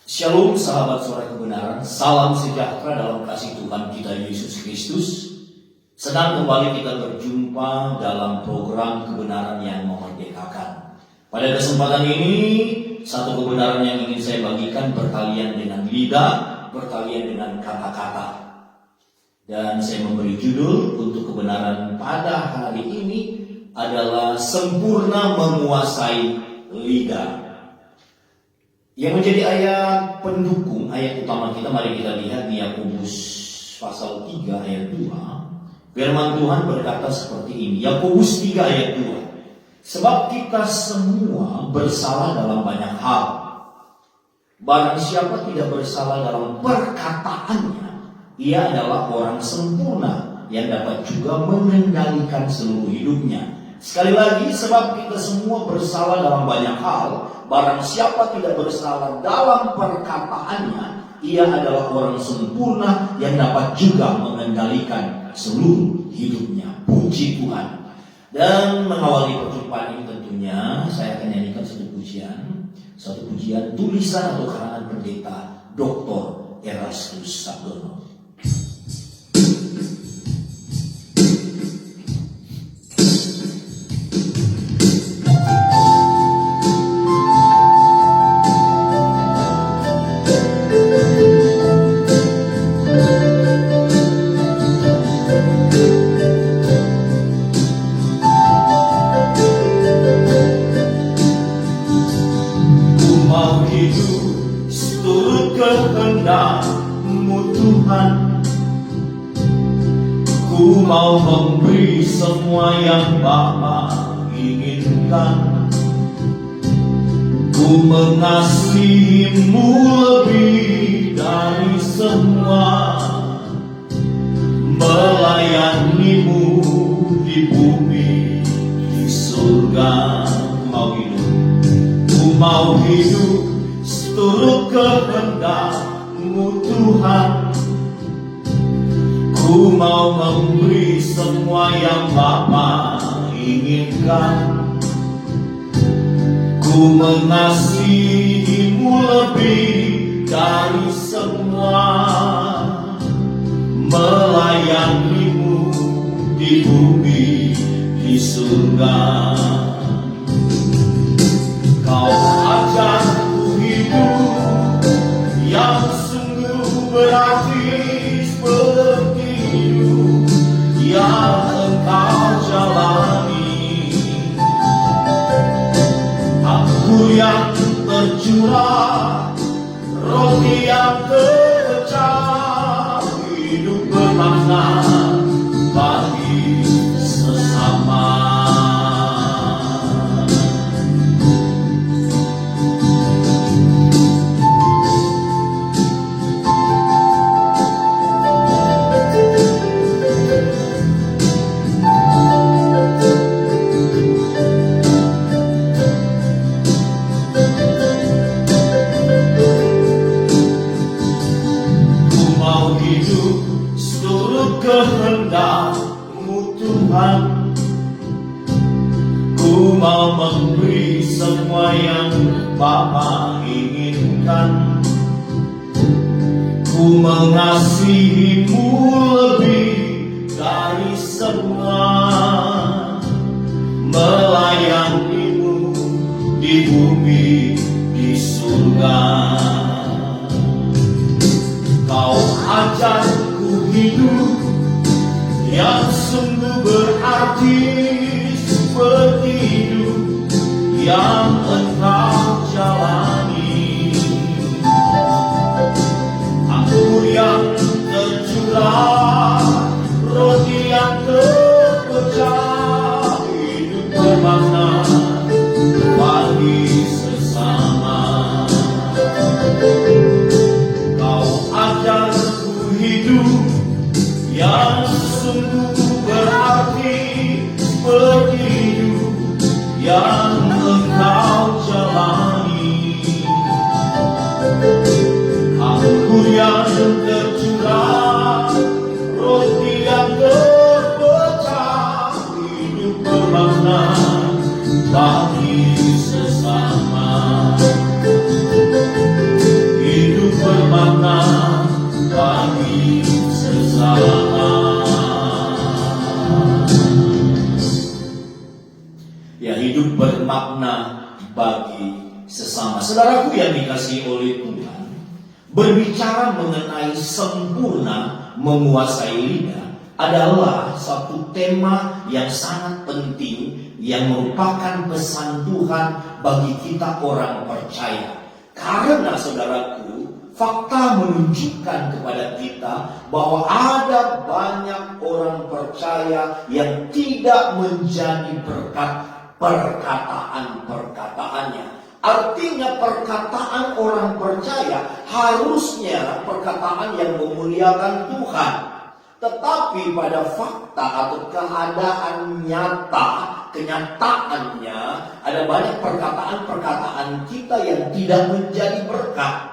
Shalom sahabat suara kebenaran, salam sejahtera dalam kasih Tuhan kita Yesus Kristus. Senang kembali kita berjumpa dalam program kebenaran yang memerdekakan. Pada kesempatan ini, satu kebenaran yang ingin saya bagikan berkalian dengan lidah, berkalian dengan kata-kata. Dan saya memberi judul untuk kebenaran pada hari ini adalah sempurna menguasai lidah. Yang menjadi ayat pendukung, ayat utama kita, mari kita lihat di Yakobus pasal 3 ayat 2. Firman Tuhan berkata seperti ini, Yakobus 3 ayat 2. Sebab kita semua bersalah dalam banyak hal. Barang siapa tidak bersalah dalam perkataannya, ia adalah orang sempurna yang dapat juga mengendalikan seluruh hidupnya. Sekali lagi, sebab kita semua bersalah dalam banyak hal. Barang siapa tidak bersalah dalam perkataannya, ia adalah orang sempurna yang dapat juga mengendalikan seluruh hidupnya. Puji Tuhan. Dan mengawali perjumpaan ini tentunya saya akan nyanyikan satu pujian tulisan atau karangan pendeta Dr. Erastus Sabdono. Ku mau memberi semua yang Bapa inginkan. Ku mengasihimu lebih dari semua, melayanimu di bumi, di surga. Ku mau hidup seturut kehendak-Mu Tuhan. Ku mau memberi semua yang Bapa inginkan. Ku mengasihimu lebih dari semua, melayanimu di bumi, di surga. Kau ajarku hidup yang sungguh berarti seperti yang Engkau jalani. Aku yang tercurah, roti yang terpecah, hidup bermakna bagi sesama. Kehendak-Mu Tuhan. Ku mau memberi semua yang Bapa inginkan. Ku mengasihimu lebih dari semua, melayanimu di bumi, di surga. Kau ajarku hidup yang sungguh berarti seperti hidup yang Engkau jalani. Aku yang tercurah, roti yang terpecah, hidup bermakna bagi sesama. bermakna bagi sesama. Saudaraku yang dikasihi oleh Tuhan, berbicara mengenai sempurna menguasai lidah adalah satu tema yang sangat penting yang merupakan pesan Tuhan bagi kita orang percaya. Karena saudaraku, fakta menunjukkan kepada kita bahwa ada banyak orang percaya yang tidak menjadi berkat perkataan-perkataannya. Artinya perkataan orang percaya harusnya perkataan yang memuliakan Tuhan. Tetapi pada fakta atau keadaan nyata, kenyataannya ada banyak perkataan-perkataan kita yang tidak menjadi berkat.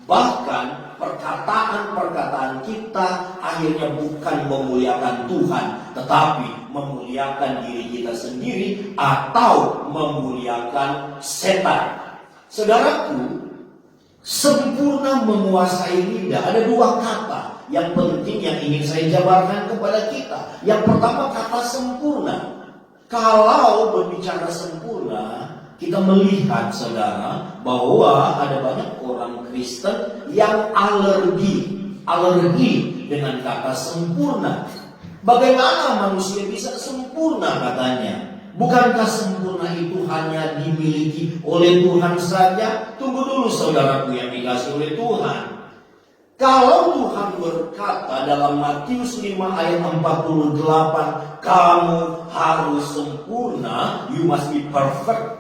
Bahkan perkataan-perkataan kita akhirnya bukan memuliakan Tuhan, tetapi memuliakan diri kita sendiri atau memuliakan setan. Saudaraku, sempurna menguasai lidah, ada dua kata yang penting yang ingin saya jabarkan kepada kita. Yang pertama, kata sempurna. Kalau berbicara sempurna, kita melihat saudara bahwa ada banyak orang Kristen yang alergi dengan kata sempurna. Bagaimana manusia bisa sempurna katanya? Bukankah sempurna itu hanya dimiliki oleh Tuhan saja? Tunggu dulu saudaraku yang dikasihi oleh Tuhan. Kalau Tuhan berkata dalam Matius 5 ayat 48, kamu harus sempurna, you must be perfect.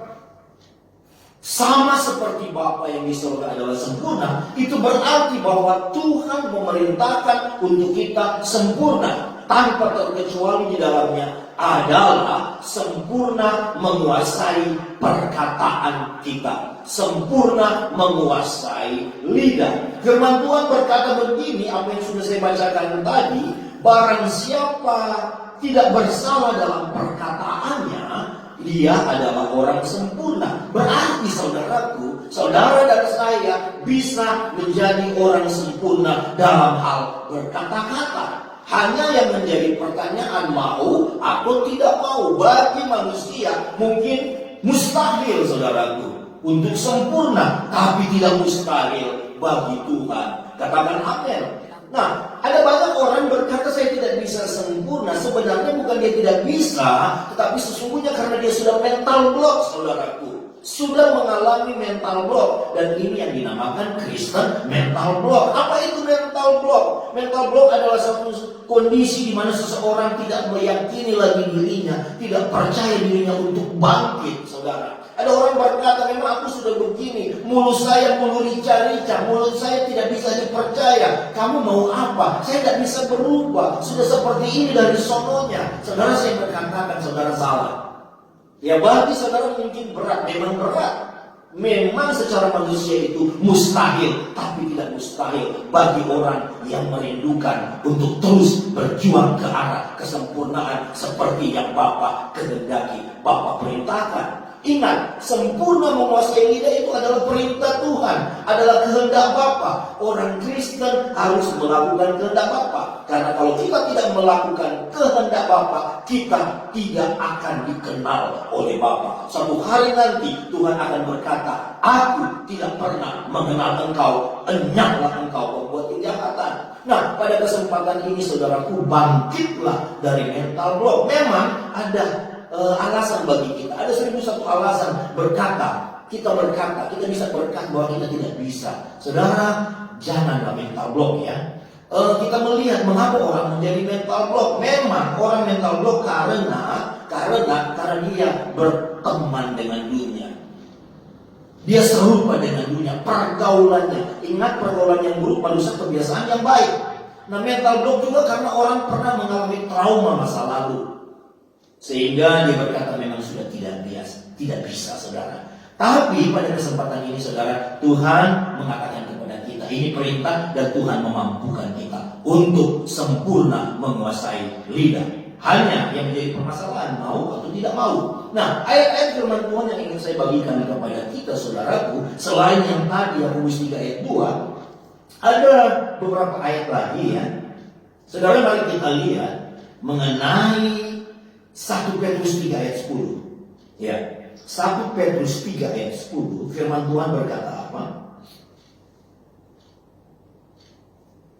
Sama seperti Bapa yang di surga adalah sempurna, itu berarti bahwa Tuhan memerintahkan untuk kita sempurna. Tanpa terkecuali di dalamnya adalah sempurna menguasai perkataan kita, sempurna menguasai lidah. Firman Tuhan berkata begini, apa yang sudah saya bacakan tadi, barang siapa tidak bersalah dalam perkataannya, dia adalah orang sempurna. Berarti saudaraku, saudara dan saya bisa menjadi orang sempurna dalam hal berkata-kata. Hanya yang menjadi pertanyaan mau atau tidak mau. Bagi manusia mungkin mustahil saudaraku untuk sempurna, tapi tidak mustahil bagi Tuhan. Katakan amin. Nah, ada banyak orang berkata saya tidak bisa sempurna. Sebenarnya bukan dia tidak bisa, tetapi sesungguhnya karena dia sudah mental block saudaraku. Sudah mengalami mental block. Dan ini yang dinamakan Kristen mental block. Apa itu mental block? Mental block adalah satu kondisi di mana seseorang tidak meyakini lagi dirinya, tidak percaya dirinya untuk bangkit, saudara. Ada orang berkata, memang aku sudah begini, mulut saya mulut rica-rica, mulut saya tidak bisa dipercaya. Kamu mau apa? Saya tidak bisa berubah. Sudah seperti ini dari sononya. Saudara, saya berkatakan saudara salah. Ya bagi saudara mungkin berat, memang berat. Memang secara manusia itu mustahil, tapi tidak mustahil bagi orang yang merindukan untuk terus berjuang ke arah kesempurnaan seperti yang Bapa kehendaki, Bapa perintahkan. Ingat, sempurna menguasai lidah itu adalah perintah Tuhan, adalah kehendak Bapa. Orang Kristen harus melakukan kehendak Bapa. Karena kalau kita tidak melakukan kehendak Bapa, kita tidak akan dikenal oleh Bapa. Suatu hari nanti Tuhan akan berkata, aku tidak pernah mengenal engkau, enyahlah engkau membuat kejahatan. Nah, pada kesempatan ini saudaraku, bangkitlah dari mental block. Memang ada alasan bagi kita. Ada 1001 alasan kita bisa berkata bahwa kita tidak bisa. Saudara, janganlah mental block ya. Kita melihat mengapa orang menjadi mental block. Memang orang mental block karena dia berteman dengan dunia. Dia serupa dengan dunia, pergaulannya. Ingat, pergaulan yang buruk merusak kebiasaan yang baik. Nah, mental block juga karena orang pernah mengalami trauma masa lalu, sehingga dia berkata memang sudah tidak bisa saudara. Tapi pada kesempatan ini saudara, Tuhan mengatakan kepada kita, ini perintah dan Tuhan memampukan kita untuk sempurna menguasai lidah. Hanya yang menjadi permasalahan mau atau tidak mau. Nah, ayat-ayat firman Tuhan yang ingin saya bagikan kepada kita saudaraku, selain yang tadi Yakobus 3 ayat 2, ada beberapa ayat lagi ya. Saudara, mari kita lihat mengenai 1 Petrus 3 ayat 10. Ya. 1 Petrus 3 ayat 10, firman Tuhan berkata apa?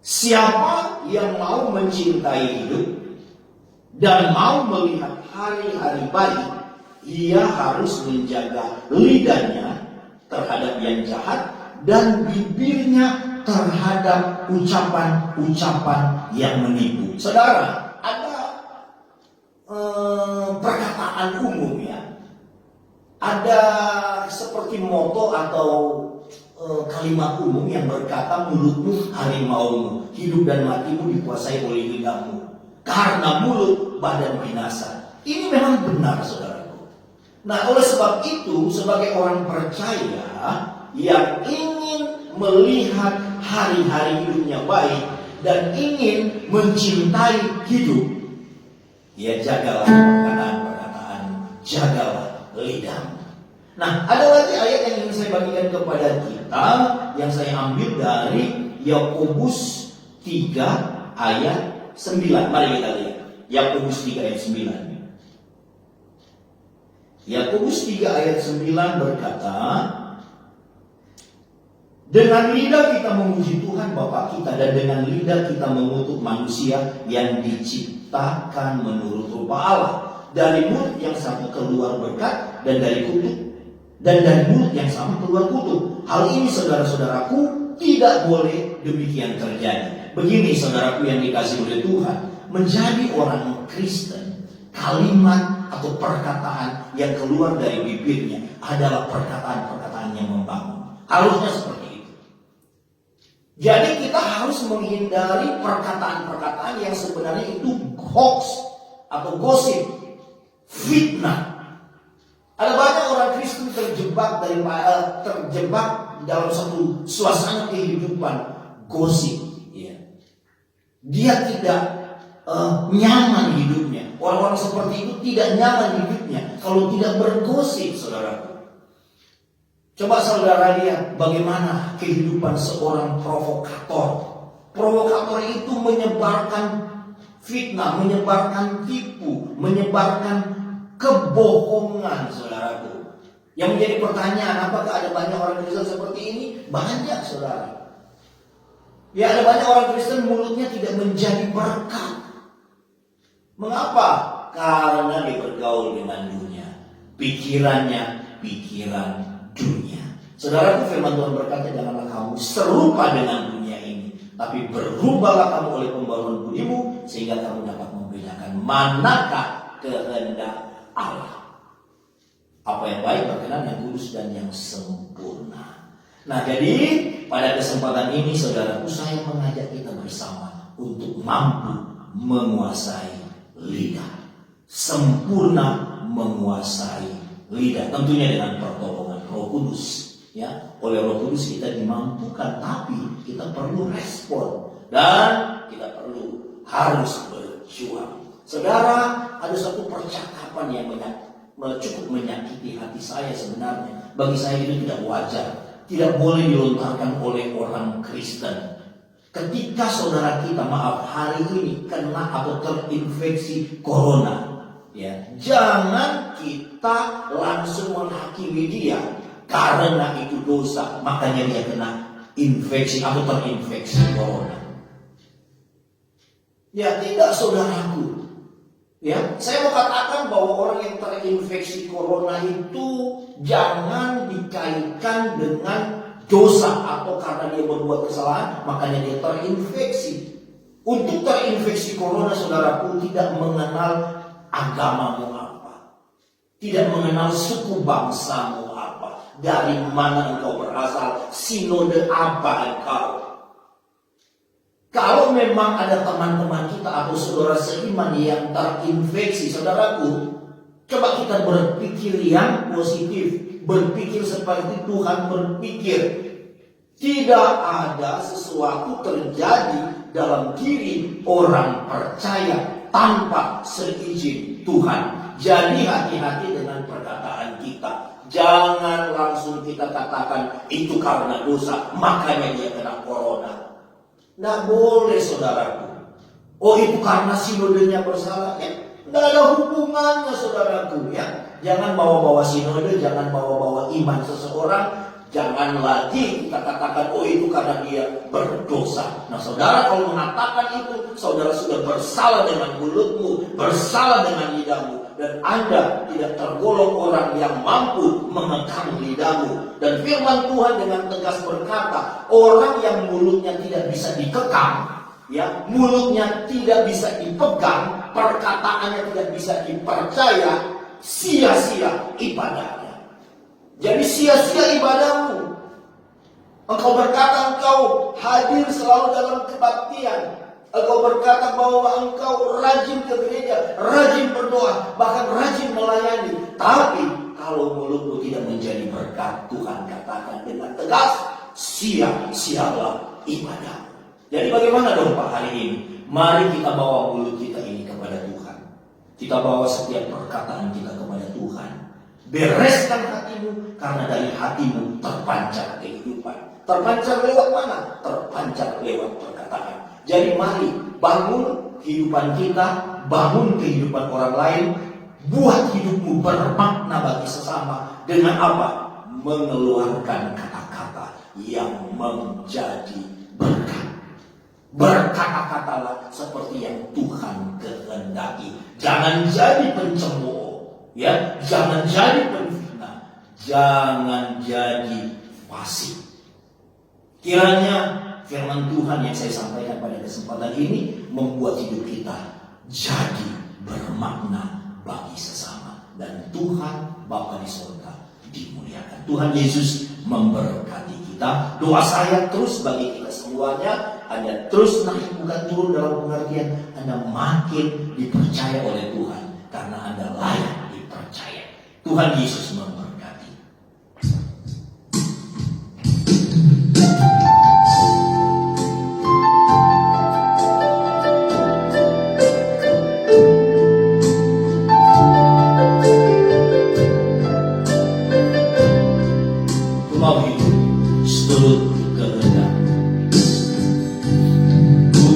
Siapa yang mau mencintai hidup dan mau melihat hari-hari baik, ia harus menjaga lidahnya terhadap yang jahat dan bibirnya terhadap ucapan-ucapan yang menipu. Saudara, ada perkataan umum ya. Ada seperti moto atau kalimat umum yang berkata, mulutmu harimaumu, hidup dan matimu dikuasai oleh lidahmu. Karena mulut badan binasa. Ini memang benar, saudaraku. Nah, oleh sebab itu, sebagai orang percaya yang ingin melihat hari-hari hidupnya baik dan ingin mencintai hidup, ya jagalah perkataan-perkataan, jagalah lidahmu. Nah, ada lagi ayat yang ingin saya bagikan kepada kita, yang saya ambil dari Yakobus 3 ayat 9. Mari kita lihat Yakobus 3 ayat 9. Yakobus 3 ayat 9 berkata, dengan lidah kita memuji Tuhan Bapa kita, dan dengan lidah kita mengutuk manusia yang diciptakan menurut rupa Allah. Dari mulut yang satu keluar berkat, dan dari mulut yang sama keluar kutuk. Hal ini, saudara-saudaraku, tidak boleh demikian terjadi. Begini, saudaraku yang dikasihi oleh Tuhan, menjadi orang Kristen, kalimat atau perkataan yang keluar dari bibirnya adalah perkataan-perkataan yang membangun. Harusnya seperti itu. Jadi kita harus menghindari perkataan-perkataan yang sebenarnya itu hoax atau gosip, fitnah. Ada banyak orang Kristen terjebak dalam satu suasana kehidupan gosip. Ya. Dia tidak nyaman hidupnya. Orang-orang seperti itu tidak nyaman hidupnya kalau tidak bergosip, saudara. Coba saudara lihat bagaimana kehidupan seorang provokator. Provokator itu menyebarkan fitnah, menyebarkan tipu, menyebarkan kebohongan, saudaraku. Yang menjadi pertanyaan, apakah ada banyak orang Kristen seperti ini? Banyak, saudara. Ya, ada banyak orang Kristen mulutnya tidak menjadi berkat. Mengapa? Karena dia bergaul dengan dunia. Pikirannya pikiran dunia. Saudaraku, firman Tuhan berkata, janganlah kamu serupa dengan dunia ini, tapi berubahlah kamu oleh pembaruan budimu, sehingga kamu dapat membedakan manakah kehendak Allah, apa yang baik, berkenan, yang kudus, dan yang sempurna. Nah, jadi pada kesempatan ini, saudaraku, saya mengajak kita bersama untuk mampu menguasai lidah, sempurna menguasai lidah, tentunya dengan pertolongan Roh Kudus. Ya, oleh Roh Kudus kita dimampukan, tapi kita perlu respon dan kita harus berjuang. Saudara, ada satu percakapan yang cukup menyakiti hati saya sebenarnya. Bagi saya itu tidak wajar, tidak boleh dilontarkan oleh orang Kristen. Ketika saudara kita, hari ini kena atau terinfeksi corona, ya, jangan kita langsung menghakimi dia karena itu dosa, makanya dia kena infeksi atau terinfeksi corona. Ya, tidak, saudaraku. Ya, saya mau katakan bahwa orang yang terinfeksi corona itu jangan dikaitkan dengan dosa atau karena dia berbuat kesalahan makanya dia terinfeksi. Untuk terinfeksi corona, saudaraku, tidak mengenal agamamu apa, tidak mengenal suku bangsamu apa, dari mana engkau berasal, sinode apa engkau. Kalau memang ada teman-teman kita atau saudara seiman yang terinfeksi, saudaraku, coba kita berpikir yang positif, berpikir seperti Tuhan berpikir. Tidak ada sesuatu terjadi dalam diri orang percaya tanpa seizin Tuhan. Jadi hati-hati dengan perkataan kita. Jangan langsung kita katakan itu karena dosa, makanya dia kena corona. Nggak boleh, saudaraku. Oh, itu karena sinodenya bersalah, ya? Nggak ada hubungannya, saudaraku, ya. Jangan bawa-bawa sinode, jangan bawa-bawa iman seseorang. Jangan lagi kita katakan, oh itu karena dia berdosa. Nah saudara, kalau mengatakan itu, saudara sudah bersalah dengan mulutmu, bersalah dengan lidahmu. Dan Anda tidak tergolong orang yang mampu mengekang lidahmu. Dan firman Tuhan dengan tegas berkata, orang yang mulutnya tidak bisa dikekang, ya, mulutnya tidak bisa dipegang, perkataannya tidak bisa dipercaya, sia-sia ibadahnya. Jadi sia-sia ibadahmu. Engkau berkata engkau hadir selalu dalam kebaktian. Engkau berkata bahwa engkau rajin ke gereja, rajin berdoa, bahkan rajin melayani. Tapi kalau mulutmu tidak menjadi berkat, Tuhan katakan dengan tegas, sia-sialah ibadah. Jadi bagaimana dong Pak hari ini? Mari kita bawa mulut kita ini kepada Tuhan. Kita bawa setiap perkataan kita kepada Tuhan. Bereskan hatimu, karena dari hatimu terpancar kehidupan. Terpancar lewat mana? Terpancar lewat perkataan. Jadi mari bangun kehidupan kita, bangun kehidupan orang lain, buat hidupmu bermakna bagi sesama. Dengan apa? Mengeluarkan kata-kata yang menjadi berkat. Berkata-katalah seperti yang Tuhan kehendaki. Jangan jadi pencemooh, ya, jangan jadi penfitnah, jangan jadi fasik. Kiranya firman Tuhan yang saya sampaikan pada kesempatan ini membuat hidup kita jadi bermakna bagi sesama, dan Tuhan Bapa di surga dimuliakan. Tuhan Yesus memberkati kita. Doa saya terus bagi kita semuanya, Anda terus naik, bukan turun, dalam pengertian Anda makin dipercaya oleh Tuhan karena Anda layak dipercaya. Tuhan Yesus memberkati.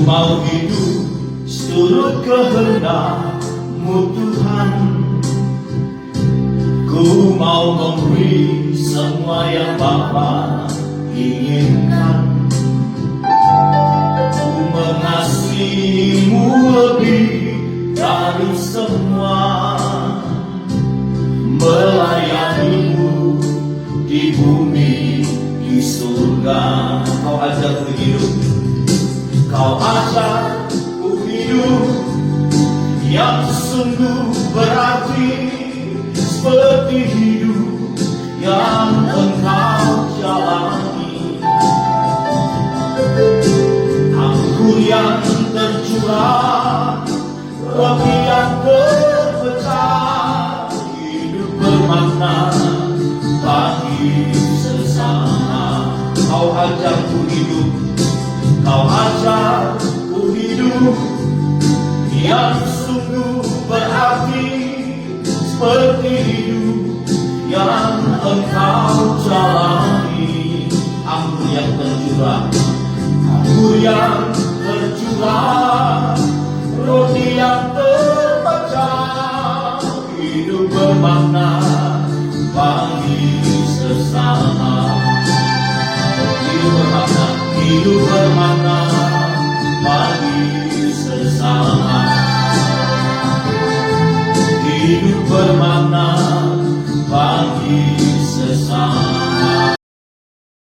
Mau hidup seturut kehendak-Mu Tuhan. Ku mau memberi semua yang Bapa inginkan. Ku mengasihi-Mu lebih dari semua, melayani-Mu di bumi, di surga. Kau ajar ku hidup, Kau ajar ku hidup yang sungguh berarti, seperti hidup yang Engkau jalani. Anggur yang tercurah, roti yang terpecah, hidup bermakna bagi sesama. Kau ajar ku hidup, Kau ajar ku hidup yang sungguh berarti, seperti hidup yang Engkau jalani. Anggur yang tercurah, anggur yang tercurah, roti yang terpecah, hidup bermakna bagi sesama. Hidup bermakna bagi sesama. Hidup bermakna